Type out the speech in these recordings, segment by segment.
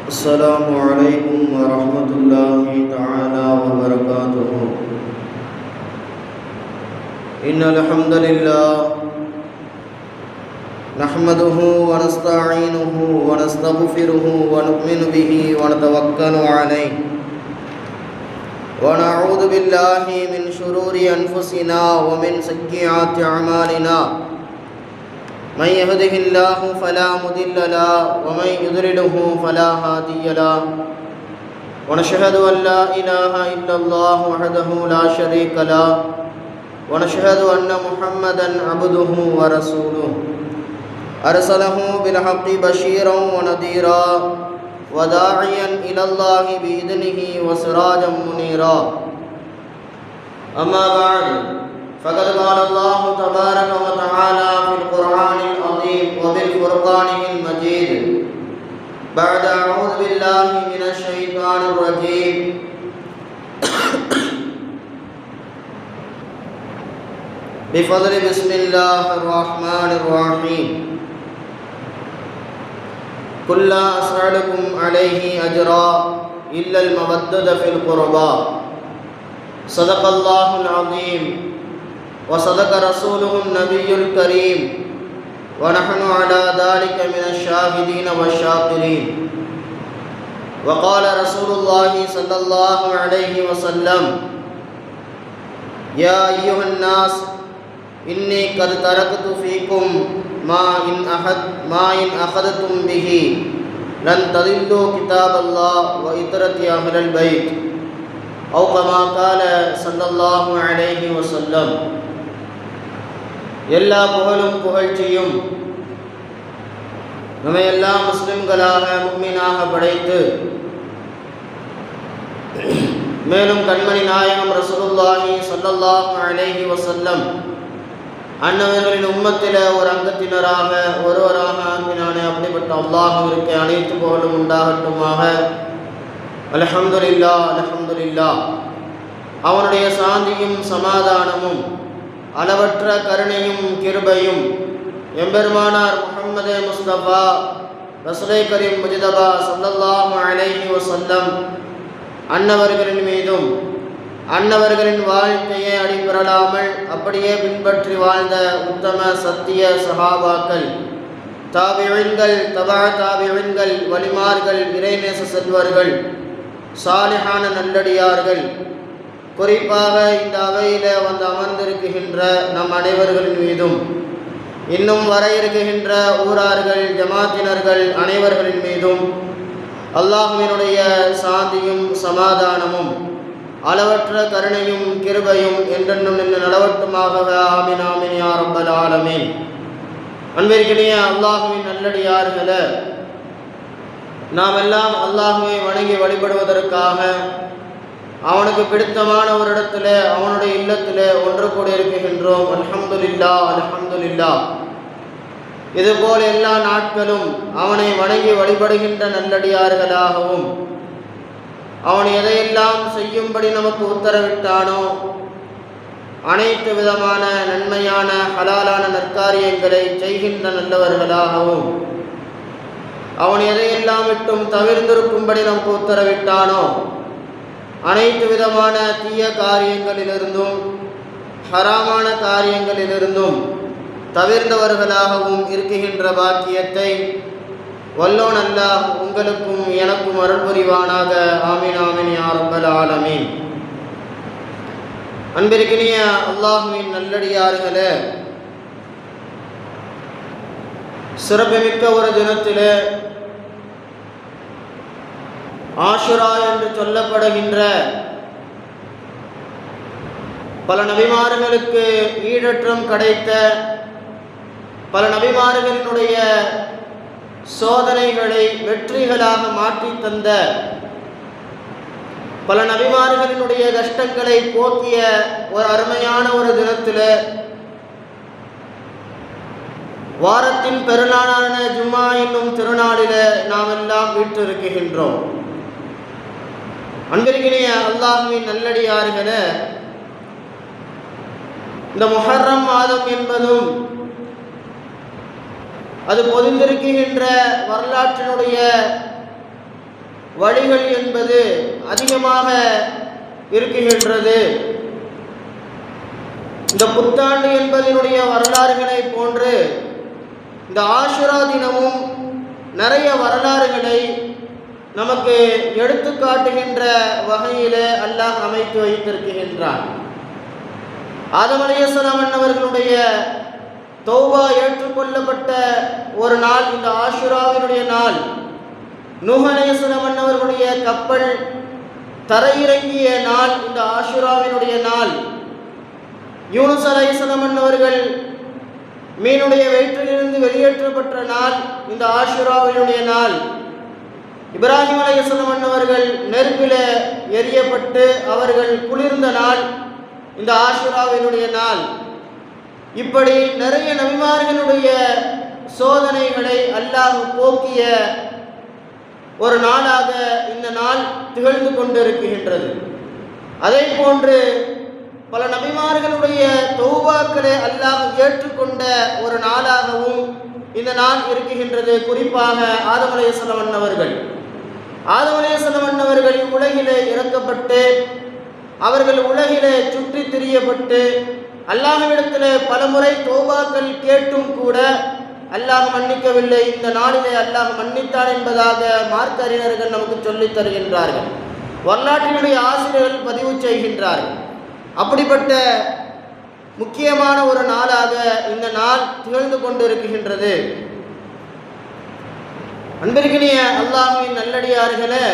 السلام عليكم ورحمة الله تعالى وبركاته. إن الحمد لله نحمده ونستعينه ونستغفره ونؤمن به ونتوكل عليه ونعوذ بالله من شرور أنفسنا ومن سيئات أعمالنا. من يهده الله فلا مضل له ومن يضلله فلا هادي له. ونشهد أن لا إله إلا الله وحده لا شريك له ونشهد أن محمدا عبده ورسوله أرسله بالحق بشيرا ونذيرا وداعيا إلى الله بإذنه وسراجا منيرا. أما بعد فقد قال الله تبارك وتعالى في القرآن العظيم وبالفرقان المجيد بعد أعوذ بالله من الشيطان الرجيم بفضل بسم الله الرحمن الرحيم. قل لا أسألكم عليه أجرا إلا المودة في القربى. صدق الله العظيم وصدق رسوله النبي الكريم ونحن على ذلك من الشاهدين والشاكرين. وقال رسول الله صلى الله عليه وسلم: يا أيها الناس إني قد تركت فيكم ما إن أخذتم به لن تضلوا كتاب الله وإطرة أهل البيت أو كما قال صلى الله عليه وسلم. எல்லா புகழும் புகழ்ச்சியும் நம்மை எல்லா முஸ்லிம்களாக முஃமினாக படைத்து மேலும் கண்மணி நாயகம் ரசூலுல்லாஹி ஸல்லல்லாஹு அலைஹி வஸல்லம் அன்னவர்களின் உம்மத்திலே ஒரு அங்கத்தினராக ஒருவராக ஆக்கினானே. அப்படிப்பட்ட அல்லாஹ்விற்கு அனைத்து புகழும் உண்டாகட்டுமாக. அல்ஹம்துலில்லாஹ் அல்ஹம்துலில்லாஹ். அவனுடைய சாந்தியும் சமாதானமும் அளவற்ற கருணையும் கிருபையும் எம்பெருமானார் முஹம்மது முஸ்தபா ரசூலை கரீம் முஜ்தபா ஸல்லல்லாஹு அலைஹி வஸல்லம் அன்னவர்களின் மீதும் அன்னவர்களின் வாழ்க்கையை அடிபெறலாமல் அப்படியே பின்பற்றி வாழ்ந்த உத்தம சத்திய சஹாபாக்கள், தாபிஈன்கள், தபா தாபிஈன்கள், வலிமார்கள், இறைநேச செல்வர்கள், சாலிஹான நல்லடியார்கள், குறிப்பாக இந்த அவையில் வந்து அமர்ந்திருக்கின்ற நம் அனைவர்களின் மீதும் இன்னும் வர இருக்குகின்ற ஊரார்கள், ஜமாத்தினர்கள் அனைவர்களின் மீதும் அல்லாஹ்வினுடைய சாந்தியும் சமாதானமும் அளவற்ற கருணையும் கிருபையும் என்றென்றும் நின்று நடவட்டுமாக. ஆமீன் ஆமீன் யா ரப்பல் ஆலமீன். அன்பிற்கினிய அல்லாஹ்வின் நல்லடியார்களே, நாம் எல்லாம் அல்லாஹ்வை வணங்கி வழிபடுவதற்காக அவனுக்கு பிடித்தமான ஒரு இடத்துல அவனுடைய இல்லத்திலே ஒன்று கூட இருக்குகின்றோம். அல்ஹம்துலில்லாஹ் அல்ஹம்துலில்லாஹ். இதுபோல் எல்லா நாட்களும் அவனை வணங்கி வழிபடுகின்ற நல்லடியார்களாகவும் அவன் எதையெல்லாம் செய்யும்படி நமக்கு உத்தரவிட்டானோ அனைத்து விதமான நன்மையான ஹலாலான நற்காரியங்களை செய்கின்ற நல்லவர்களாகவும் அவன் எதையெல்லாம் விட்டும் தவிர்ந்திருக்கும்படி நமக்கு உத்தரவிட்டானோ அனைத்து விதமான தீய காரியங்களிலிருந்தும் ஹராமான காரியங்களிலிருந்தும் தவிர்ந்தவர்களாகவும் இருக்குகின்ற பாக்கியத்தை வல்லோன் அல்லாஹ் உங்களுக்கும் எனக்கும் அருள் புரிவானாக. ஆமீன் ஆமீன் யா ரப்பல் ஆலமீன். அன்பிற்கினிய அல்லாஹ்வின் நல்லடியார்களே, சிறப்புமிக்க ஒரு தினத்திலே ஆஷுரா என்று சொல்லப்படுகின்ற பல நபிமார்களுக்கு ஈடற்றம் கிடைத்த, பல நபிமார்களினுடைய சோதனைகளை வெற்றிகளாக மாற்றி தந்த, பல நபிமார்களினுடைய கஷ்டங்களை போக்கிய ஒரு அருமையான ஒரு தினத்தில் வாரத்தின் பெருநாளான ஜும்மா என்னும் திருநாளில் நாம் எல்லாம் வீற்றிருக்கின்றோம். அன்பிற்கினிய அல்லாஹ்வின் நல்லடியார்களே, இந்த முஹர்ரம் மாதம் என்பதும் அது பொதிந்திருக்கின்ற வரலாற்றினுடைய வழிகள் என்பது அதிகமாக இருக்குகின்றது. இந்த புத்தாண்டு என்பதனுடைய வரலாறுகளை போன்று இந்த ஆஷுரா தினமும் நிறைய வரலாறுகளை நமக்கு எடுத்து காட்டுகின்ற வகையிலே அல்லாஹ் அமைத்து வைத்திருக்கின்றான். ஆதம் அலைஹிஸ்ஸலாம் அவர்களுடைய தௌபா ஏற்றுக்கொள்ளப்பட்ட ஒரு நாள் இந்த ஆஷுராவினுடைய நாள். நூஹ் அலைஹிஸ்ஸலாம் அவர்களுடைய கப்பல் தரையிறங்கிய நாள் இந்த ஆஷுராவினுடைய நாள். யூனுஸ் அலைஹிஸ்ஸலாம் அவர்கள் மீனுடைய வயிற்றிலிருந்து வெளியேற்றப்பட்ட நாள் இந்த ஆஷுராவினுடைய நாள். இப்ராஹிம் அலைஹிஸ்ஸலாம் அவர்கள் நெருப்பிலே எரியப்பட்டு அவர்கள் குளிர்ந்த நாள் இந்த ஆஷுராவினுடைய நாள். இப்படி நிறைய நபிமார்களுடைய சோதனைகளை அல்லாஹ் போக்கிய ஒரு நாளாக இந்த நாள் திகழ்ந்து கொண்டிருக்கின்றது. அதே போன்று பல நபிமார்களுடைய தௌபாக்களை அல்லாஹ் ஏற்றுக்கொண்ட ஒரு நாளாகவும் இந்த நாள் இருக்குகின்றது. குறிப்பாக ஆதம் அலைஹிஸ்ஸலாம் அவர்கள் உலகிலே இறக்கப்பட்டு அவர்கள் உலகிலே சுற்றி திரியப்பட்டு அல்லாஹ்விடத்திலே பல முறை தௌபாக்கள் கேட்டும் கூட அல்லாஹ் மன்னிக்கவில்லை. இந்த நாளிலே அல்லாஹ் மன்னித்தான் என்பதாக மார்க்க அறிஞர்கள் நமக்கு சொல்லித் தருகின்றார்கள். வரலாற்றினுடைய ஆசிரியர்கள் பதிவு செய்கின்றார்கள். அப்படிப்பட்ட முக்கியமான ஒரு நாளாக இந்த நாள் திகழ்ந்து கொண்டிருக்கின்றது. அன்பிற்கினிய அல்லாஹ்வின் நல்லடியார்களே,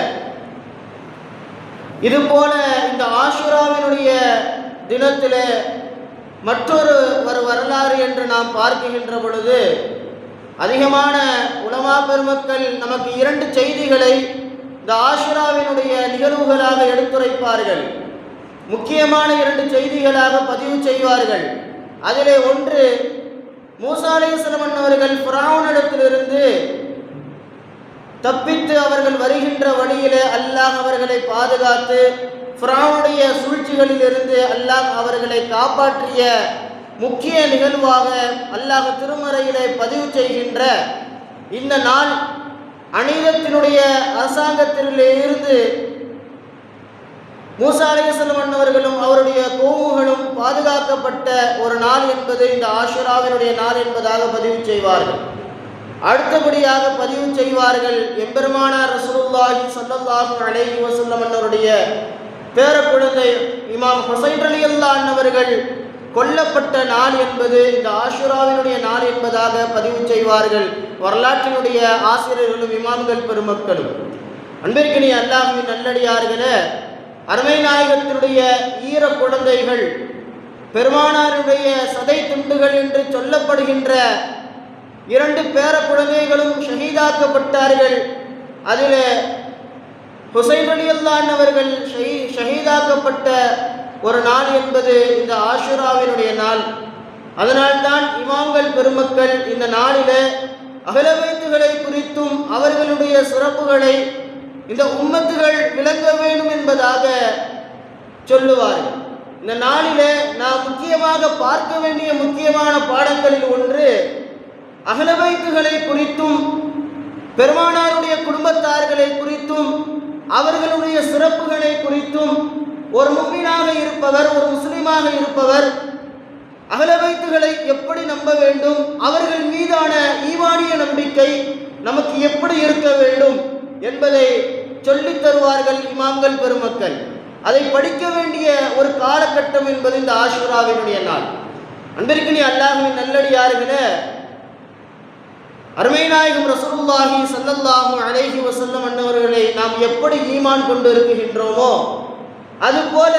இதுபோல இந்த ஆஷுராவினுடைய தினத்திலே மற்றொரு வரலாறு என்று நாம் பார்க்கின்ற பொழுது அதிகமான உலமா பெருமக்கள் நமக்கு 2 செய்திகளை இந்த ஆஷுராவினுடைய நிகழ்வுகளாக எடுத்துரைப்பார்கள். முக்கியமான 2 செய்திகளாக பதிவு செய்வார்கள். அதிலே ஒன்று, மூசா அலைஹிஸ்ஸலாம் அவர்கள் ஃபிரௌனிடத்திலிருந்து தப்பித்து அவர்கள் வருகின்ற வழியிலே அல்லாஹ் அவர்களை பாதுகாத்து ஃபிரௌனுடைய சூழ்ச்சிகளிலிருந்து அல்லாஹ் அவர்களை காப்பாற்றிய முக்கிய நிகழ்வாக அல்லாஹ் திருமறையிலே பதிவு செய்கின்ற இந்த நாள் அநீதத்தினுடைய அரசாங்கத்திலே இருந்து மூசா அலைஹிஸ்ஸலாம் அவர்களும் அவருடைய கோமுகளும் பாதுகாக்கப்பட்ட ஒரு நாள் என்பது இந்த ஆஷுராவினுடைய நாள் என்பதாக பதிவு செய்வார்கள். அடுத்தபடியாக பதிவு செய்வார்கள், எம்பெருமானார் ரசூலுல்லாஹி ஸல்லல்லாஹு அலைஹி வஸல்லம் அவருடைய பேரக்குழந்தை இமாம் ஹுசைன் ரலியல்லாஹு அன்ஹு அவர்கள் கொல்லப்பட்ட நாள் என்பது இந்த ஆஷுராவினுடைய நாள் என்பதாக பதிவு செய்வார்கள் வரலாற்றினுடைய ஆசிரியர்களும் இமாம்கள் பெருமக்களும். அன்பிற்கினிய அல்லாஹ்வின் நல்லடியார்களே, அருமை நாயகத்தினுடைய ஈர குழந்தைகள், பெருமானாருடைய சதை துண்டுகள் என்று சொல்லப்படுகின்ற 2 பேர குழந்தைகளும் ஷஹீதாக்கப்பட்டார்கள். அதில் ஹுசைன் ரலியல்லாஹு அன்ஹு அவர்கள் ஷஹீதாக்கப்பட்ட ஒரு நாள் என்பது இந்த ஆஷுராவினுடைய நாள். அதனால்தான் இமாம்கள் பெருமக்கள் இந்த நாளிலே அஹ்ல பைத்துகளை குறித்தும் அவர்களுடைய சிறப்புகளை இந்த உம்மத்துகள் விளங்க வேண்டும் என்பதாக சொல்லுவார்கள். இந்த நாளிலே நாம் முக்கியமாக பார்க்க வேண்டிய முக்கியமான பாடங்களில் ஒன்று, அஹ்ல பைத்துகளை குறித்தும் பெருமானாருடைய குடும்பத்தார்களை குறித்தும் அவர்களுடைய சிறப்புகளை குறித்தும் ஒரு முஃமினாக இருப்பவர், ஒரு முஸ்லிமாக இருப்பவர் அஹ்ல பைத்துகளை எப்படி நம்ப வேண்டும், அவர்கள் மீதான ஈமானிய நம்பிக்கை நமக்கு எப்படி இருக்க வேண்டும் என்பதை சொல்லித் தருவார்கள் இமாம்கள் பெருமக்கள். அதை படிக்க வேண்டிய ஒரு காலகட்டம் என்பது இந்த ஆஷுராவினுடைய நாள். அன்பிற்கினிய அல்லாஹ்வின் நல்லடியார்களே, அருமை நாயகம் ரசூலுல்லாஹி ஸல்லல்லாஹு அலைஹி வஸல்லம் அன்னவர்களை நாம் எப்படி ஈமான் கொண்டு இருக்குகின்றோமோ அதுபோல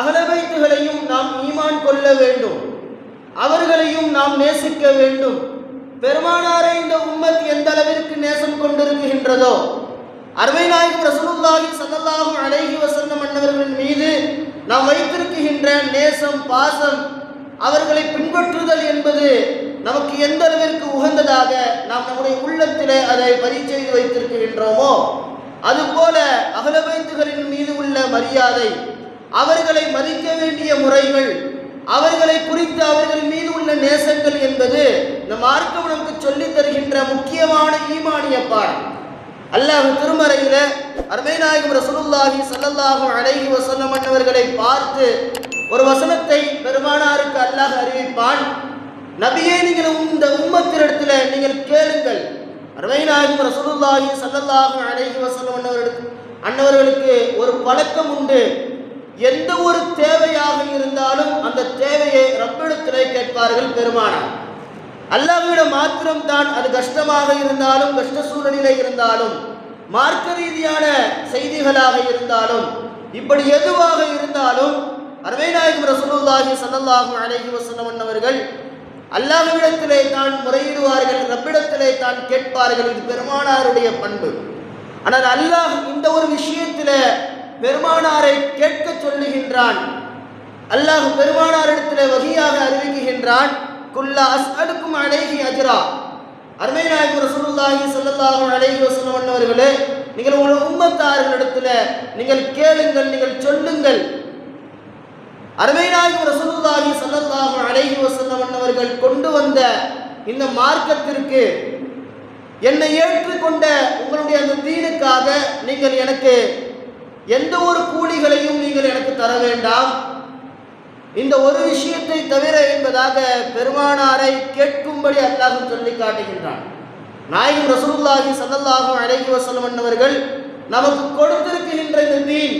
அஹ்ல பைத்துகளையும் நாம் ஈமான் கொள்ள வேண்டும், அவர்களையும் நாம் நேசிக்க வேண்டும். பெருமானாரை இந்த உம்மத் எந்த அளவிற்கு நேசம் கொண்டிருக்கின்றதோ அருமை நாயகம் ரசூலுல்லாஹி ஸல்லல்லாஹு அலைஹி வஸல்லம் அன்னவர்களின் மீது நாம் வைத்திருக்கின்ற நேசம், பாசம், அவர்களை பின்பற்றுதல் என்பது நமக்கு எந்த அளவிற்கு உகந்ததாக நாம் நம்முடைய உள்ளத்திலே அதை பதிவு செய்து வைத்திருக்கின்றோமோ அதுபோல அஹ்ல பைத்துகளின் மீது உள்ள மரியாதை, அவர்களை மதிக்க வேண்டிய முறைகள், அவர்களை குறித்து அவர்கள் மீது உள்ள நேசங்கள் என்பது இந்த மார்க்கம் நமக்கு சொல்லித் தருகின்ற முக்கியமான ஈமானிய பாடம். அல்லாஹ் திருமறையிலே நேரத்தில் அருமை நாயகம் ரசூலுல்லாஹி ஸல்லல்லாஹு அலைஹி வஸல்லம் அவர்களை பார்த்து ஒரு வசனத்தை பெருமானாருக்கு அல்லாஹ் அறிவிப்பான். நபியே, நீங்கள் இந்த உம்மத்தினிடத்தில் நீங்கள் கேளுங்கள். அருமை நாயகம் ரசூலுல்லாஹி ஸல்லல்லாஹு அலைஹி வஸல்லம் அன்னவர்களுக்கு ஒரு பழக்கம் உண்டு. எந்த ஒரு தேவையாக இருந்தாலும் அந்த தேவையை ரப்பிடத்திலே கேட்பார்கள் பெருமானார். அல்லாஹ்விடம் மாத்திரம் தான் அது கஷ்டமாக இருந்தாலும், கஷ்ட சூழலிலே இருந்தாலும், மார்க்க ரீதியான செய்திகளாக இருந்தாலும், இப்படி எதுவாக இருந்தாலும் அருமை நாயகம் ரசூலுல்லாஹி ஸல்லல்லாஹு அலைஹி வஸல்லம் அவர்கள் அல்லாஹ்விடத்திலே தான் முறையிடுவார்கள், ரப்பிடத்திலே தான் கேட்பார்கள். இது பெருமானாருடைய பண்பு. ஆனால் அல்லாஹ் இந்த ஒரு விஷயத்தில் பெருமானாரை கேட்க சொல்லுகின்றான். அல்லாஹ் பெருமானாரிடத்தில் வஹியாக அறிவிக்கின்றான், குல்லா அஸ்அலுக்கும் அலைஹி அஜ்ரா. அருமை நாயகம் ரசூலுல்லாஹி ஸல்லல்லாஹு அலைஹி வஸல்லம் அவர்களே, நீங்கள் உங்கள் உம்மத்தார்களிடத்தில் நீங்கள் கேளுங்கள், நீங்கள் சொல்லுங்கள். அருமை நாயகம் ரசூலுல்லாஹி ஸல்லல்லாஹு அலைஹி வஸல்லம் அவர்கள் கொண்டு வந்த இந்த மார்க்கத்திற்கு, என்னை ஏற்றுக்கொண்ட உங்களுடைய அந்த தீனுக்காக நீங்கள் எனக்கு எந்த ஒரு கூலிகளையும் நீங்கள் எனக்கு தர வேண்டாம், இந்த ஒரு விஷயத்தை தவிர என்பதாக பெருமானாரை கேட்கும்படி அல்லாஹ் சொல்லி காட்டுகின்றான். நாயகம் ரசூலுல்லாஹி ஸல்லல்லாஹு அலைஹி வஸல்லம் அவர்கள் நமக்கு கொடுத்திருக்கின்ற இந்த தீன்,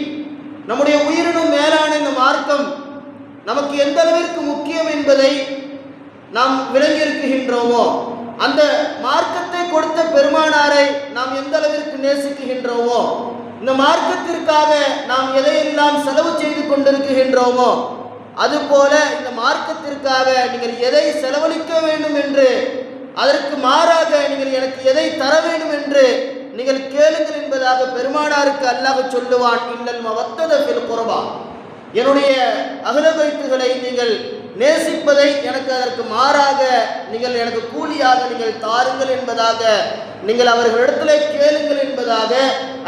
நம்முடைய உயிரினும் மேலான இந்த மார்க்கம் நமக்கு எந்த அளவிற்கு முக்கியம் என்பதை நாம் விளங்கியிருக்கின்றோமோ, அந்த மார்க்கத்தை கொடுத்த பெருமானாரை நாம் எந்த அளவிற்கு நேசிக்கின்றோமோ, இந்த மார்க்கத்திற்காக நாம் எதையெல்லாம் செலவு செய்து கொண்டிருக்கின்றோமோ, அதுபோல இந்த மார்க்கத்திற்காக நீங்கள் எதை செலவழிக்க வேண்டும் என்று, அதற்கு மாறாக நீங்கள் எனக்கு எதை தர வேண்டும் என்று நீங்கள் கேளுங்கள் என்பதாக பெருமானாருக்கு அல்லாஹ் சொல்லுவான். இல்லல் மவத்தத ஃபில் குர்பா, என்னுடைய அஹ்ல பைத்துகளை நீங்கள் நேசிப்பதை எனக்கு அதற்கு மாறாக நீங்கள் எனக்கு கூலியாக நீங்கள் தாருங்கள் என்பதாக, நீங்கள் அவர்களிடத்தில் கேளுங்கள் என்பதாக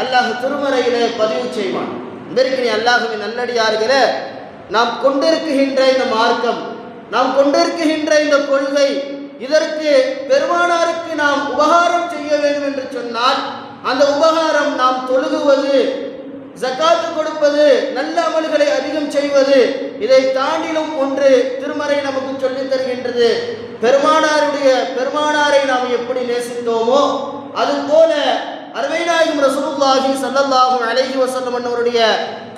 அல்லாஹ் திருமறையிலே பதிவு செய்வான். இதற்கு அல்லாஹ்வின் நல்லடியார்களே, நாம் கொண்டிருக்கின்ற இந்த மார்க்கம், நாம் கொண்டிருக்கின்ற இந்த கொள்கை, இதற்கு பெருமானாருக்கு நாம் உபகாரம் செய்ய வேண்டும் என்று சொன்னால், அந்த உபகாரம் நாம் தொழுகுவது, ஜகாத்து கொடுப்பது, நல்ல அமல்களை அதிகம் செய்வது, இதை தாண்டிலும் ஒன்று திருமறை நமக்கு சொல்லித் தருகின்றது. பெருமானாரை நாம் எப்படி நேசித்தோமோ அதுபோல அருமை நாயகம் ரசூலுல்லாஹி ஸல்லல்லாஹு அலைஹி வஸல்லம் அவருடைய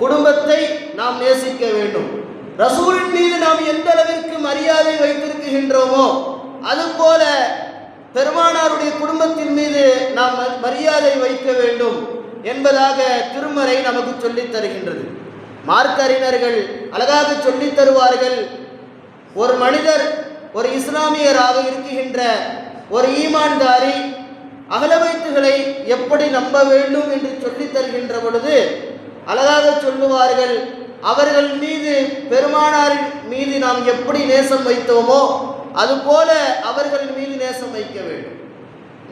குடும்பத்தை நாம் நேசிக்க வேண்டும். ரசூலின் மீது நாம் எந்த அளவிற்கு மரியாதை வைத்திருக்கின்றோமோ அதுபோல பெருமானாருடைய குடும்பத்தின் மீது நாம் மரியாதை வைக்க வேண்டும் என்பதாக திருமறை நமக்கு சொல்லித் தருகின்றது. மார்க்க அறிஞர்கள் அழகாக சொல்லித் தருவார்கள். ஒரு மனிதர், ஒரு இஸ்லாமியராக இருக்கின்ற ஒரு ஈமான்தாரி அஹ்ல பைத்துகளை எப்படி நம்ப வேண்டும் என்று சொல்லித் தருகின்ற பொழுது அழகாக சொல்லுவார்கள், அவர்கள் மீது, பெருமானாரின் மீது நாம் எப்படி நேசம் வைத்தோமோ அதுபோல அவர்கள் மீது நேசம் வைக்க வேண்டும்.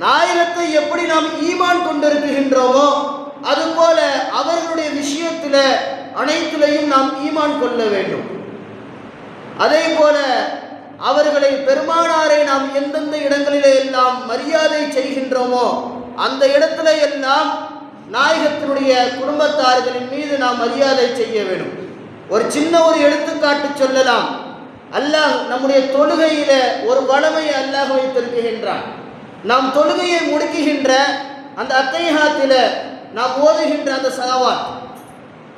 நாயகத்தை எப்படி நாம் ஈமான் கொண்டிருக்கின்றோமோ அதுபோல அவர்களுடைய விஷயத்தில் அனைத்திலையும் நாம் ஈமான் கொள்ள வேண்டும். அதே போல அவர்களை, பெருமானாரை நாம் எந்தெந்த இடங்களிலே எல்லாம் மரியாதை செய்கின்றோமோ அந்த இடத்துல எல்லாம் நாயகத்தினுடைய குடும்பத்தார்களின் மீது நாம் மரியாதை செய்ய வேண்டும். ஒரு சின்ன ஒரு எடுத்துக்காட்டு சொல்லலாம். அல்லாஹ் நம்முடைய தொழுகையில ஒரு வளமையை அல்லாஹ் வைத்திருக்கின்றான். நாம் தொழுகையை முடிக்குகின்ற அந்த அத்தைஹாத்தில நாம் ஓதுகின்ற அந்த ஸலவாத்,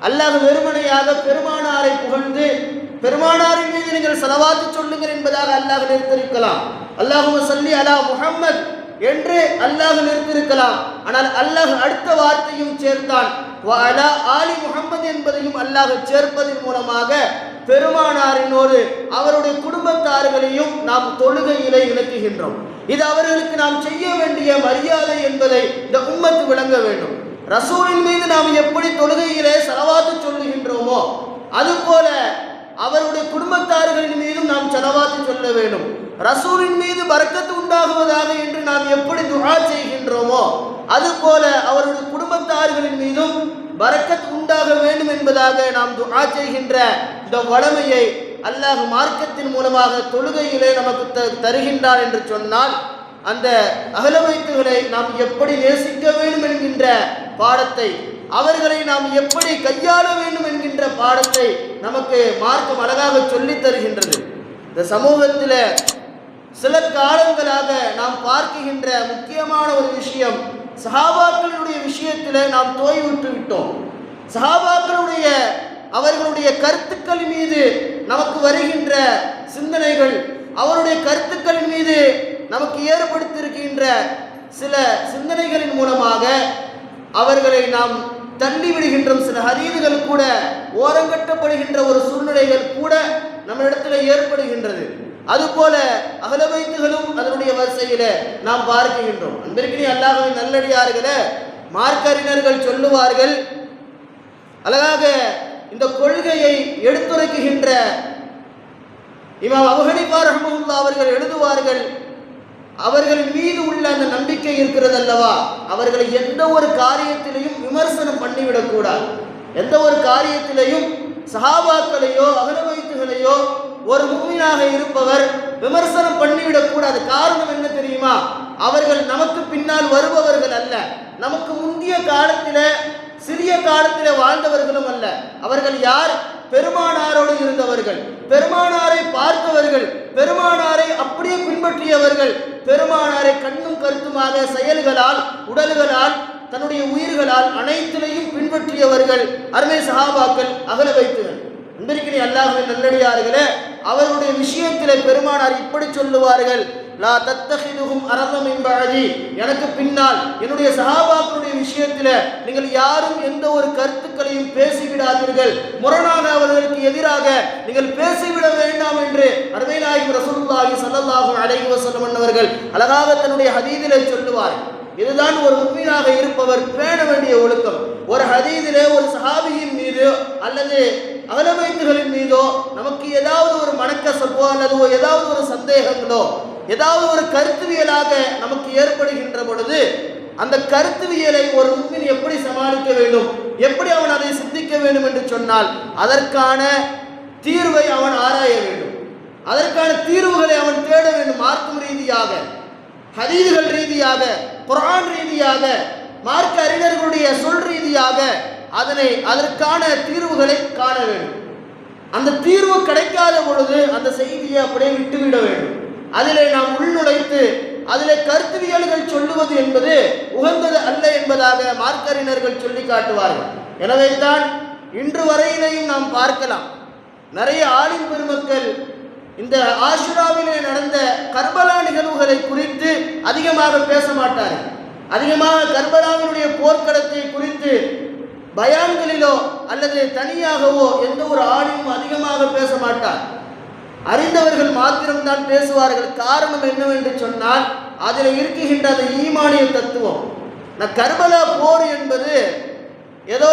அல்லாஹ் வெறுமனையாக பெருமானாரை புகழ்ந்து பெருமானாரின் மீது நீங்கள் ஸலவாத்து சொல்லுங்கள் என்பதாக அல்லாஹ் நிறுத்திருக்கலாம். அல்லாஹும்ம ஸல்லி அலா முஹம்மத் என்று அல்லாஹ் நிறுத்திருக்கலாம். ஆனால் அல்லாஹ் அடுத்த வார்த்தையும் சேர்த்தான், வ அலா ஆலி முஹம்மது என்பதையும் அல்லாஹ் சேர்ப்பதன் மூலமாக பெருமானாரினோடு அவருடைய குடும்பத்தார்களையும் நாம் தொழுகையிலே இணைக்குகின்றோம். இது அவர்களுக்கு நாம் செய்ய வேண்டிய மரியாதை என்பதை இந்த உம்மத்து விளங்க வேண்டும். ரசூலின் மீது நாம் எப்படி தொழுகையிலே ஸலவாத்து சொல்லுகின்றோமோ அதுபோல அவருடைய குடும்பத்தார்களின் மீதும் நாம் ஸலவாத்து சொல்ல வேண்டும். ரசூலின் மீது பரக்கத்து உண்டாகுவதாக என்று நாம் எப்படி துஆ செய்கின்றோமோ அதுபோல அவருடைய குடும்பத்தார்களின் மீதும் பரக்கத் உண்டாக வேண்டும் என்பதாக நாம் துஆ செய்கின்ற இந்த வளமையை அல்லாஹ் மார்க்கத்தின் மூலமாக தொழுகையிலே நமக்கு தருகின்றார் என்று சொன்னால், அந்த அஹ்ல பைத்துகளை நாம் எப்படி நேசிக்க வேண்டும் என்கின்ற பாடத்தை, அவர்களை நாம் எப்படி கையாள வேண்டும் என்கின்ற பாடத்தை நமக்கு மார்க்கம் அழகாக சொல்லித் தருகின்றது. இந்த சமூகத்தில் சில காலங்களாக நாம் பார்க்கின்ற முக்கியமான ஒரு விஷயம், சஹாபாக்களுடைய விஷயத்தில் நாம் தோய்விட்டு விட்டோம். சஹாபாக்களுடைய அவர்களுடைய கருத்துக்கள் மீது நமக்கு வருகின்ற சிந்தனைகள், அவருடைய கருத்துக்களின் மீது நமக்கு ஏற்படுத்தியிருக்கின்ற சில சிந்தனைகளின் மூலமாக அவர்களை நாம் தள்ளிவிடுகின்றோம். சில ஹதீதுகள் கூட ஓரங்கட்டப்படுகின்ற ஒரு சூழ்நிலைகள் கூட நம்மிடத்தில் ஏற்படுகின்றது. அதுபோல அஹ்ல பைத்துகளும் அதனுடைய வரிசையில நாம் பார்க்கின்றோம். அன்பிற்கினி அல்லாஹ்வின் நல்லடியார்களே, மார்க்கறிஞர்கள் சொல்லுவார்கள், அழகாக இந்த கொள்கையை எடுத்துரைக்கின்ற இமாம் அபூ ஹனீஃபா ரஹ்மத்துல்லாஹி அவர்கள் எழுதுவார்கள், அவர்கள் மீது உள்ள அந்த நம்பிக்கை இருக்கிறது அல்லவா, அவர்களை எந்த ஒரு காரியத்திலையும் விமர்சனம் பண்ணிவிடக்கூடாது. எந்த ஒரு காரியத்திலையும் சஹாபாக்களையோ அஹ்ல பைத்துகளையோ ஒரு முஃமினாக இருப்பவர் விமர்சனம் பண்ணிவிடக்கூடாது. காரணம் என்ன தெரியுமா? அவர்கள் நமக்கு பின்னால் வருபவர்கள் அல்ல, நமக்கு முந்தைய காலத்தில் சிறிய காலத்தில் வாழ்ந்தவர்களும் அல்ல. அவர்கள் யார்? பெருமானாரோடு இருந்தவர்கள், பெருமானாரை பார்த்தவர்கள், பெருமானாரை அப்படியே பின்பற்றியவர்கள், பெருமானாரை கண்ணும் கருத்துமாக செயல்களால் உடல்களால் தன்னுடைய உயிர்களால் அனைத்திலையும் பின்பற்றியவர்கள் அருமை சஹாபாக்கள் அஹ்ல பைத்துகள். அன்பிற்கினி அல்லாஹ்வின் நல்லடியார்களே, அவர்களுடைய விஷயத்திலே பெருமானார் இப்படி சொல்லுவார்கள், லா தத்தஹிதுஹும் அரதம் மின் பஅதி, எனக்கு பின்னால் என்னுடைய சஹாபாக்களுடைய விஷயத்தில் நீங்கள் யாரும் எந்த ஒரு கருத்துக்களையும் பேசிவிடாதீர்கள், முரணாக அவர்களுக்கு எதிராக நீங்கள் பேசிவிட வேண்டாம் என்று அருமை நாயகம் ரசூலுல்லாஹி ஸல்லல்லாஹு அலைஹி வஸல்லம் அவர்கள் அழகாக தன்னுடைய ஹதீஸிலே சொல்லுவார்கள். இதுதான் ஒரு முஃமினாக இருப்பவர் பேண வேண்டிய ஒழுக்கம். ஒரு ஹதீஸிலே ஒரு சஹாபியின் மீது அல்லது அஹ்ல பைத்துகளின் மீதோ நமக்கு ஏதாவது ஒரு மனக்கசப்போ அல்லது ஏதாவது ஒரு சந்தேகங்களோ ஏதாவது ஒரு கருத்துவியலாக நமக்கு ஏற்படுகின்ற பொழுது அந்த கருத்துவியலை ஒரு முஃமின் எப்படி சமாளிக்க வேண்டும், எப்படி அவன் அதை சிந்திக்க வேண்டும் என்று சொன்னால் அதற்கான தீர்வை அவன் ஆராய வேண்டும், அதற்கான தீர்வுகளை அவன் தேட வேண்டும். மார்க்கம் ரீதியாக, ஹதீதுகள் ரீதியாக, குர்ஆன் ரீதியாக, மார்க்க அறிஞர்களுடைய சொல் ரீதியாக அதற்கான தீர்வுகளை காண வேண்டும். அந்த தீர்வு கிடைக்காத பொழுது அந்த செய்தியை அப்படியே விட்டுவிட வேண்டும். அதிலே நாம் உள்நுழைத்து அதிலே கருத்துவியல்கள் சொல்லுவது என்பது உகந்தது அல்ல என்பதாக மார்க்கறிஞர்கள் சொல்லி காட்டுவார்கள். எனவே தான் இன்று வரையிலையும் நாம் பார்க்கலாம், நிறைய ஆலிம் பெருமக்கள் இந்த ஆஷுராவிலே நடந்த கர்பலா நிகழ்வுகளை குறித்து அதிகமாக பேச மாட்டார்கள். அதிகமாக கர்பலாவினுடைய போர்க்களத்தை குறித்து பயான்களிலோ அல்லது தனியாகவோ எந்த ஒரு ஆலிமும் அதிகமாக பேச மாட்டார். அறிந்தவர்கள் மாத்திரம்தான் பேசுவார்கள். காரணம் என்னவென்று சொன்னால் அதில் இருக்குகின்ற அந்த ஈமானிய தத்துவம். கர்பலா போர் என்பது ஏதோ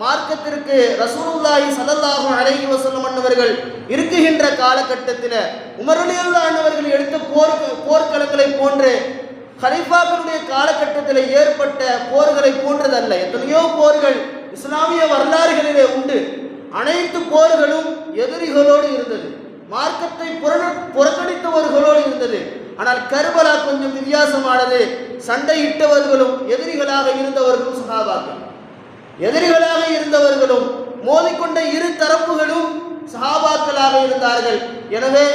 மார்க்கத்திற்கு ரசூலுல்லாஹி ஸல்லல்லாஹு அலைஹி வஸல்லம் அவர்கள் இருக்குகின்ற காலகட்டத்தில் உமர் ரலியல்லாஹு அன்ஹு அவர்கள் எடுத்த போர்க்களங்களை போன்று கலீஃபாக்களுடைய காலகட்டத்தில் ஏற்பட்ட போர்களை போன்றதல்ல. எத்தனையோ போர்கள் இஸ்லாமிய வரலாறுகளிலே உண்டு. அனைத்து போர்களும் எதிரிகளோடு இருந்தது, மார்க்கத்தை புறக்கணித்தவர்களோடு இருந்தது. ஆனால் கர்பலா கொஞ்சம் வித்தியாசமானது. சண்டையிட்டவர்களும் எதிரிகளாக இருந்தவர்களும் சஹாபாக்கள், எதிரிகளாக இருந்தவர்களும் மோதிக்கொண்ட இரு தரப்புகளும் சஹாபாக்களாக இருந்தார்கள். எனவே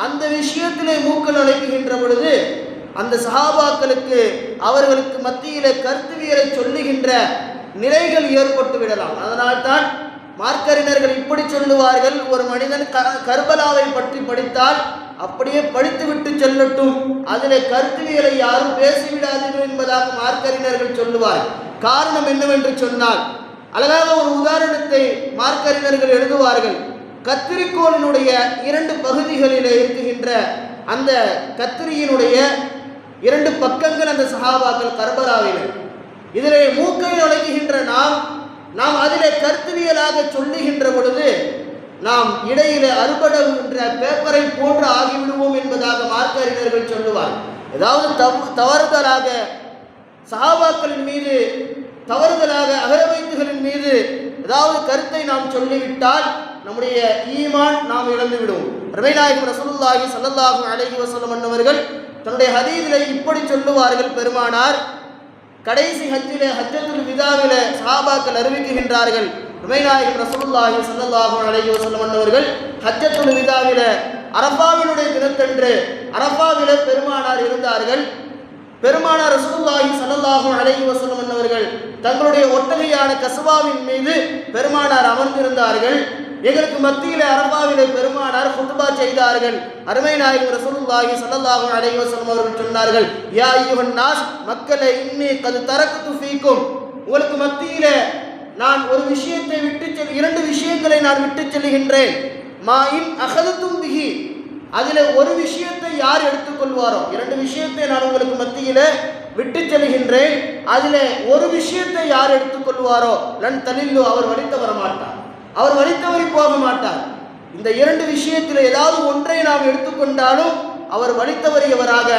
அந்த விஷயத்திலே மூக்கள் நுழைக்கின்ற பொழுது அந்த சஹாபாக்களுக்கு அவர்களுக்கு மத்தியிலே கருத்துவியலை சொல்லுகின்ற நிலைகள் ஏற்பட்டு விடலாம். அதனால்தான் மார்க்கறிஞர்கள் இப்படி சொல்லுவார்கள், ஒரு மனிதன் கர்பலாவை பற்றி படித்தால் அப்படியே படித்துவிட்டு செல்லட்டும், அதிலே கருத்துவியலை யாரும் பேசிவிடாதீர்கள் என்பதாக மார்க்கறிஞர்கள் சொல்லுவார்கள். காரணம் என்னவென்று சொன்னால், அழகாக ஒரு உதாரணத்தை மார்க்கறிஞர்கள் எழுதுவார்கள். கத்திரிக்கோளினுடைய 2 பகுதிகளிலே இருக்குகின்ற அந்த கத்திரியினுடைய 2 பக்கங்கள் அந்த சஹாபாக்கள் கர்பலாவில். இதிலே மூக்கை நுழைக்கின்ற நாம் அதிலே கருத்துவியலாக சொல்லுகின்ற பொழுது நாம் இடையிலே அறுபடுகின்ற பேப்பரை போன்று ஆகிவிடுவோம் என்பதாக மார்க்கறிஞர்கள் சொல்லுவார். ஏதாவது தவறுதலாக சஹாபாக்களின் மீது, தவறுதலாக அஹ்ல பைத்துகளின் மீது ஏதாவது கருத்தை நாம் சொல்லிவிட்டால் நம்முடைய ஈமான் நாம் இழந்து விடுவோம். நபிநாயகம் ரசூலுல்லாஹி ஸல்லல்லாஹு அலைஹி வஸல்லம் அவர்கள் தன்னுடைய ஹதீஸிலே இப்படி சொல்லுவார்கள், பெருமானார் கடைசி ஹஜ்ஜிலே ஹஜ்ஜத்துல் விதாவிலே சஹாபாக்கள் அறிவிக்கின்றார்கள், நபிநாயகம் ரசூலுல்லாஹி ஸல்லல்லாஹு அலைஹி வஸல்லம் அவர்கள் ஹஜ்ஜத்துல் விதாவிலே அரஃபாவினுடைய தினத்தன்று அரஃபாவிலே பெருமானார் இருந்தார்கள். பெருமானார் ரசூலுல்லாஹி ஸல்லல்லாஹு அலைஹி வஸல்லம் அவர்கள் தங்களுடைய ஒட்டகையான கஸ்வாவின் மீது பெருமானார் அமர்ந்திருந்தார்கள். எங்களுக்கு மத்தியிலே அரஃபாவிலே பெருமானார் குத்பா செய்தார்கள். அருமை நாயகம் ரசூலுல்லாஹி ஸல்லல்லாஹு அலைஹி வஸல்லம் அவர்கள் சொன்னார்கள், யா அய்யுஹன் நாஸ், மக்களே, இன்னி கத் தரக்து ஃபீக்கும், உங்களுக்கு மத்தியிலே நான் ஒரு விஷயத்தை இரண்டு விஷயங்களை நான் விட்டு செல்கின்றேன். மா இன் அகதுத்தும் பிஹி, அதில் ஒரு விஷயத்தை யார் எடுத்துக்கொள்வாரோ, இரண்டு விஷயத்தை நான் உங்களுக்கு மத்தியில விட்டு செல்கின்றேன், அதில் ஒரு விஷயத்தை யார் எடுத்துக்கொள்வாரோ லன் தலில்லு, அவர் வலித்த வர மாட்டார், அவர் வலித்தவரி போக மாட்டார். இந்த இரண்டு விஷயத்தில் ஏதாவது ஒன்றை நாம் எடுத்துக்கொண்டாலும் அவர் வலித்தவரியவராக,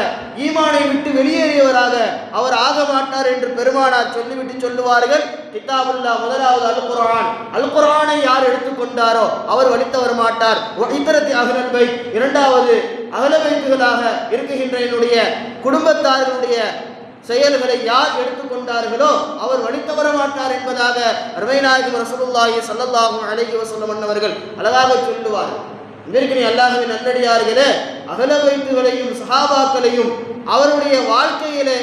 ஈமானை விட்டு வெளியேறியவராக அவர் ஆக மாட்டார் என்று பெருமானார் சொல்லிவிட்டு சொல்லுவார்கள், கிதாபுல்லா முதலாவது அல்-குர்ஆன், அல்-குர்ஆனை யார் எடுத்துக்கொண்டாரோ அவர் வலித்தவர் மாட்டார். இத்தரத்தி அஹ்லல் பைத், இரண்டாவது அஹ்ல பைத்துகளாக இருக்குகின்ற என்னுடைய குடும்பத்தார்களுடைய செயல்களை யார் எடுத்துக்கொண்டார்களோ அவர் வலித்து வர மாட்டார் என்பதாக அருமை நாயகம் ரசூலுல்லாஹி ஸல்லல்லாஹு அலைஹி வஸல்லம் அவர்கள் அழகாக சொல்லுவார். இதற்கு அல்லாஹ்வின் நல்லடியார்களே, அஹ்ல பைத்துகளையும் சஹாபாக்களையும் அவருடைய வாழ்க்கையிலே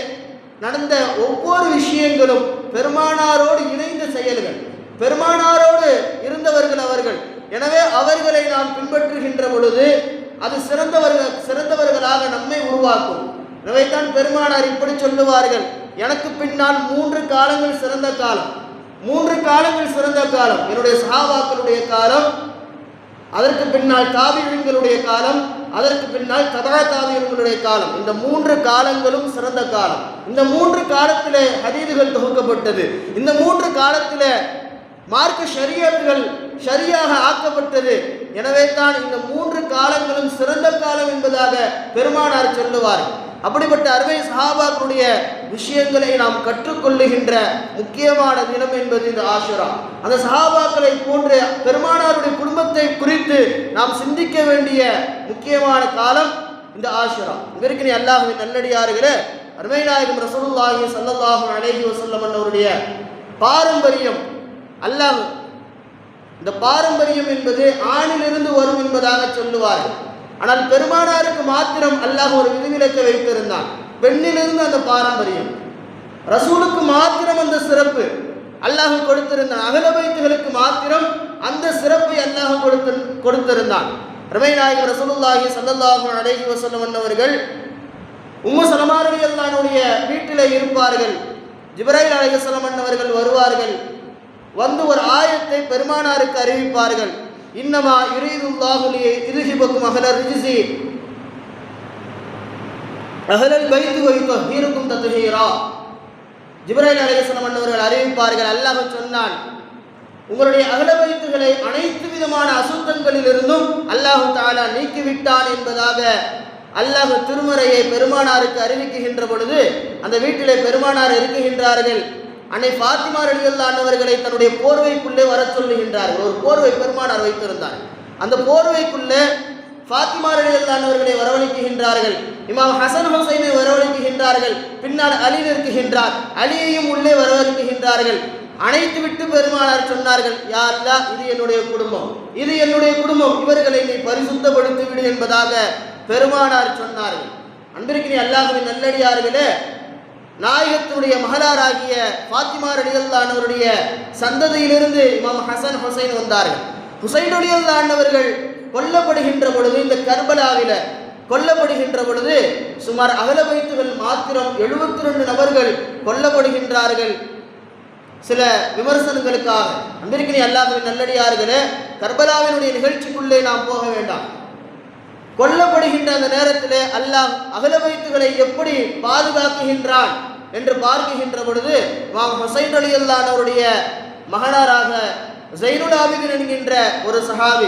நடந்த ஒவ்வொரு விஷயங்களும் பெருமானாரோடு இணைந்த செயல்கள், பெருமானாரோடு இருந்தவர்கள் அவர்கள். எனவே அவர்களை நாம் பின்பற்றுகின்ற பொழுது அது சிறந்தவர்களாக நம்மை உருவாக்கும். எனவேதான் பெருமானார் இப்படி சொல்லுவார்கள், எனக்கு பின்னால் 3 காலங்கள் சிறந்த காலம், 3 காலங்கள் சிறந்த காலம், என்னுடைய சஹாபாக்களுடைய காலம், அதற்கு பின்னால் தாபிஈன்களுடைய காலம், அதற்கு பின்னால் தபா தாபிஈன்களுடைய காலம். இந்த 3 காலங்களும் சிறந்த காலம். இந்த 3 காலத்திலே ஹதீதுகள் தொகுக்கப்பட்டது. இந்த 3 காலத்திலே மார்க்க ஷரியத்துகள் சரியாக ஆக்கப்பட்டது. எனவே தான் இந்த 3 காலங்களும் சிறந்த காலம் என்பதாக பெருமானார் சொல்லுவார். அப்படிப்பட்ட அருமை சஹாபாக்களுடைய விஷயங்களை நாம் கற்றுக்கொள்ளுகின்ற முக்கியமான தினம் என்பது இந்த ஆஷுரா. அந்த சஹாபாக்களை போன்ற பெருமானாருடைய குடும்பத்தை குறித்து நாம் சிந்திக்க வேண்டிய முக்கியமான காலம் இந்த ஆஷுரா. இதற்கு அல்லாஹ்வின் நல்லடியார்களே, அருமை நாயகம் ரசூலுல்லாஹி ஸல்லல்லாஹு அலைஹி வஸல்லம் அவருடைய பாரம்பரியம், அல்லாஹ் இந்த பாரம்பரியம் என்பது ஆணிலிருந்து வரும் என்பதாக சொல்லுவார்கள். ஆனால் பெருமானாருக்கு மாத்திரம் அல்லாஹ் ஒரு விதிவிலக்கை வைத்திருந்தான், பெண்ணிலிருந்து அந்த பாரம்பரியம். ரசூலுக்கு மாத்திரம் அந்த சிறப்பு அல்லாஹ் கொடுத்திருந்தான், அஹ்ல பைத்துகளுக்கு மாத்திரம் அந்த சிறப்பை அல்லாஹ் கொடுத்திருந்தான். அருமை நாயகம் ரசூலுல்லாஹி ஸல்லல்லாஹு அலைஹி வஸல்லம் அவர்கள் உம்மு சலமா ரலியல்லாஹு அன்ஹுடைய வீட்டிலே இருப்பார்கள். ஜிப்ரைல் அலைஹிஸ்ஸலாம் அவர்கள் வருவார்கள், வந்து ஒரு ஆயத்தை பெருமானாருக்கு அறிவிப்பார்கள். இன்னமா யுரீதுல்லாஹு லியுذஹிபக்கும் அஹ்லர் ரிஜ்ஸி அஹ்லல் பைத் வ யுத்ஹிருக்கும் தத்ஹீரா. ஜிப்ரைல் அலைஹிஸ்ஸலாம் அவர்கள் அறிவிப்பார்கள், அல்லாஹ் சொன்னான், உங்களுடைய அஹ்ல பைத்துகளை அனைத்து விதமான அசுத்தங்களிலிருந்தும் அல்லாஹ் தஆலா நீக்கிவிட்டான் என்பதாக அல்லாஹ் திருமறையை பெருமானாருக்கு அறிவிக்கின்ற பொழுது அந்த வீட்டிலே பெருமானார் இருக்குகின்றார்கள். அன்னை ஃபாத்திமா ரலியல்லாஹு அன்ஹா அவர்களை தன்னுடைய போர்வைக்குள்ளே வர சொல்லுகின்றார்கள். ஒரு போர்வை பெருமானார் வைத்திருந்தார். அந்த போர்வைக்குள்ளே ஃபாத்திமா ரலியல்லாஹு அன்ஹா அவர்களை வரவழைக்கின்றார்கள். இமாம் ஹசன் ஹுசைனை வரவழைக்கின்றார்கள். பின்னால் அலி நிற்கின்றார், அலியையும் உள்ளே வரவழைக்கின்றார்கள். அனைத்து விட்டு பெருமானார் சொன்னார்கள், யா அல்லாஹ், இது என்னுடைய குடும்பம், இது என்னுடைய குடும்பம், இவர்களை நீ பரிசுத்தப்படுத்தி விடு என்பதாக பெருமானார் சொன்னார்கள். அன்பிற்கினி அல்லாஹ்வின் நல்லடியார்களே, நாயகத்தினுடைய மகளாராகிய ஃபாத்திமா ரலியல்லாஹு அன்ஹாவுடைய சந்ததியிலிருந்து இமாம் ஹசன் ஹுசைன் வந்தார்கள். ஹுசைன் ரலியல்லாஹு அன்ஹு அவர்கள் கொல்லப்படுகின்ற பொழுது, இந்த கர்பலாவில கொல்லப்படுகின்ற பொழுது சுமார் அஹ்ல பைத்துகள் மாத்திரம் 72 நபர்கள் கொல்லப்படுகின்றார்கள். சில விமர்சனங்களுக்காக. அன்பிற்கினி அல்லாஹ்வின் நல்லடியார்களே, கர்பலாவினுடைய நிகழ்ச்சிக்குள்ளே நாம் போக வேண்டாம். கொல்லப்படுகின்ற அந்த நேரத்திலே அல்லாஹ் அஹ்ல பைத்துகளை எப்படி பாதுகாக்குகின்றான் என்று பார்க்கின்ற பொழுது இமாம் ஹுசைன் ரலியல்லாஹு அன்ஹு அவருடைய மகனாராக ஸைனுல் ஆபிதீன் என்கின்ற ஒரு சஹாபி,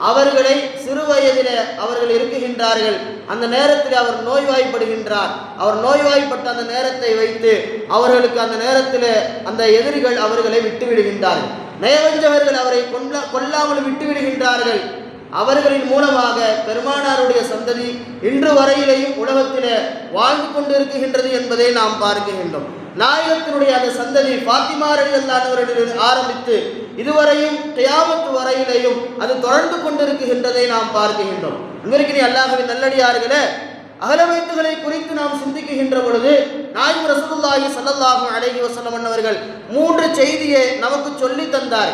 அவர்களை சிறு வயதிலே அவர்கள் இருக்குகின்றார்கள். அந்த நேரத்தில் அவர் நோய்வாய்ப்படுகின்றார். அவர் நோய்வாய்ப்பட்ட அந்த நேரத்தை வைத்து அவர்களுக்கு அந்த நேரத்தில் அந்த எதிரிகள் அவர்களை விட்டுவிடுகின்றார்கள். நயவஞ்சகர்கள் அவரை கொல்லாமல் விட்டுவிடுகின்றார்கள். அவர்களின் மூலமாக பெருமானாருடைய சந்ததி இன்று வரையிலேயும் உலகத்திலே வாழ்ந்து கொண்டிருக்கின்றது என்பதை நாம் பார்க்கின்றோம். நாயகத்தினுடைய அந்த சந்ததி ஃபாத்திமா ரலியல்லாஹு அன்ஹா ஆரம்பித்து இதுவரையும் கியாமத் வரையிலையும் அது தொடர்ந்து கொண்டிருக்கின்றதை நாம் பார்க்கின்றோம். அன்பிற்கினிய அல்லாஹ்வின் நல்லடியார்களே, அஹ்ல பைத்துகளை குறித்து நாம் சிந்திக்கின்ற பொழுது நாயகம் ரசூலுல்லாஹி ஸல்லல்லாஹு அலைஹி வஸல்லம் அவர்கள் 3 செய்தியை நமக்கு சொல்லி தந்தார்.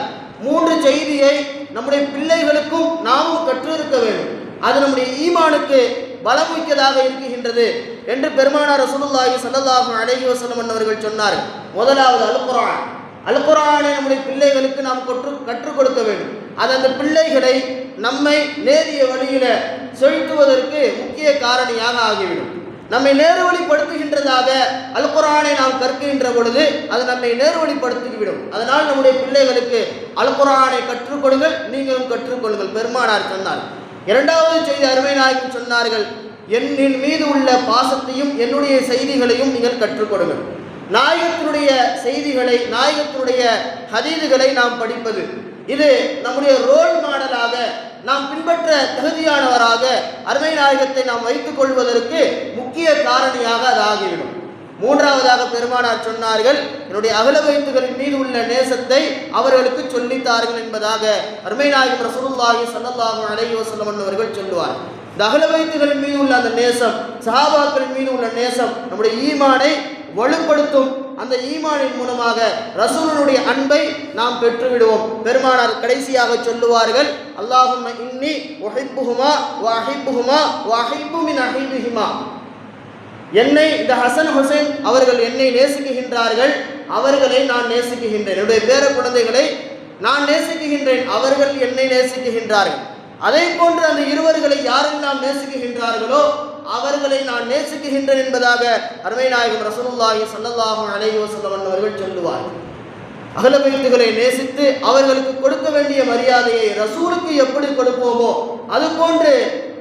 3 செய்தியை நம்முடைய பிள்ளைகளுக்கும் நாமும் கற்றிருக்க வேண்டும். அது நம்முடைய ஈமானுக்கு பலமிக்கதாக இருக்கின்றது என்று பெருமானார் ரசூலுல்லாஹி ஸல்லல்லாஹு அலைஹி வஸல்லம் அவர்கள் சொன்னார். முதலாவது அல்-குர்ஆன். அல்-குர்ஆனை நம்முடைய பிள்ளைகளுக்கு நாம் கற்றுக் கொடுக்க வேண்டும். அது அந்த பிள்ளைகளை நம்மை நேரிய வழியில செலுத்துவதற்கு முக்கிய காரணியாக ஆகிவிடும். நம்மை நேர்வழிப்படுத்துகின்றதாக அல்-குர்ஆனை நாம் கற்கின்ற பொழுது அது நம்மை நேர்வழிப்படுத்திவிடும். அதனால் நம்முடைய பிள்ளைகளுக்கு அல்-குர்ஆனை கற்றுக் கொடுங்கள், நீங்களும் கற்றுக்கொள்ளுங்கள் பெருமானார் சொன்னார். இரண்டாவது செய்தி அருமை நாயகம் சொன்னார்கள், என்னின் மீது உள்ள பாசத்தையும் என்னுடைய செய்திகளையும் நீங்கள் கற்றுக் கொடுங்கள். நாயகத்தினுடைய செய்திகளை, நாயகத்தினுடைய ஹதீதுகளை நாம் படிப்பது, இது நம்முடைய ரோல் மாடலாக நாம் பின்பற்ற தகுதியானவராக அருமை நாயகத்தை நாம் வைத்துக் கொள்வதற்கு முக்கிய காரணியாக அது ஆகிவிடும். மூன்றாவதாக பெருமானார் சொன்னார்கள், என்னுடைய அஹ்ல பைத்துகளின் மீது உள்ள நேசத்தை அவர்களுக்கு சொல்லித்தார்கள் என்பதாக அருமை நாயகம் ரசூலுல்லாஹி ஸல்லல்லாஹு அலைஹி வஸல்லம் அவர்கள் சொல்லுவார். இந்த அஹ்ல பைத்துகளின் மீது உள்ள அந்த நேசம், சஹாபாக்களின் மீது உள்ள நேசம் நம்முடைய ஈமானை வலுப்படுத்தும். அந்த ஈமானின் மூலமாக ரசூலுடைய அன்பை நாம் பெற்றுவிடுவோம். பெருமானார் கடைசியாக சொல்லுவார்கள், அல்லாஹும்ம இன்னி உஹிப்புஹுமா வ அஹிப்புஹுமா வ அஹிப்பு மின் அஹிபிஹிமா. என்னை, இந்த ஹசன் ஹுசைன் அவர்கள் என்னை நேசிக்குகின்றார்கள், அவர்களை நான் நேசிக்குகின்றேன். என்னுடைய பேர குழந்தைகளை நான் நேசிக்குகின்றேன், அவர்கள் என்னை நேசிக்குகின்றார்கள். அதே போன்று அந்த இருவர்களை யாரெல்லாம் நேசிக்குகின்றார்களோ அவர்களை நான் நேசிக்குகின்றேன் என்பதாக அருமை நாயகம் ரசூலுல்லாஹி ஸல்லல்லாஹு அலைஹி வஸல்லம் அவர்கள் சொல்லுவார். அஹ்ல பைத்துகளை நேசித்து அவர்களுக்கு கொடுக்க வேண்டிய மரியாதையை ரசூலுக்கு எப்படி கொடுப்போமோ அது போன்று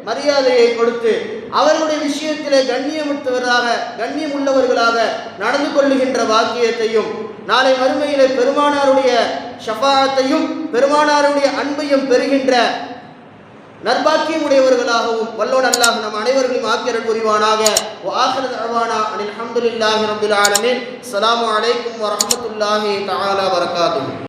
மரியாதையை கொடுத்து அவர்களுடைய விஷயத்திலே கண்ணியம் உள்ளவர்களாக நடந்து கொள்ளுகின்ற வாக்கியத்தையும், நாளை மறுமையிலே பெருமானாருடைய ஷஃபாஅத்தையும் பெருமானாருடைய அன்பையும் பெறுகின்ற நற்பாக்கியம் உடையவர்களாகவும் வல்லோன் அல்லாஹ் நம் அனைவர்களையும் ஆக்கியருள் புரிவானாக. வ ஆகிரு தஅவானா அனில் ஹம்துலில்லாஹி ரப்பில் ஆலமீன். அஸ்ஸலாமு அலைக்கும் வ ரஹ்மத்துல்லாஹி தஆலா வ பரகாத்துஹு.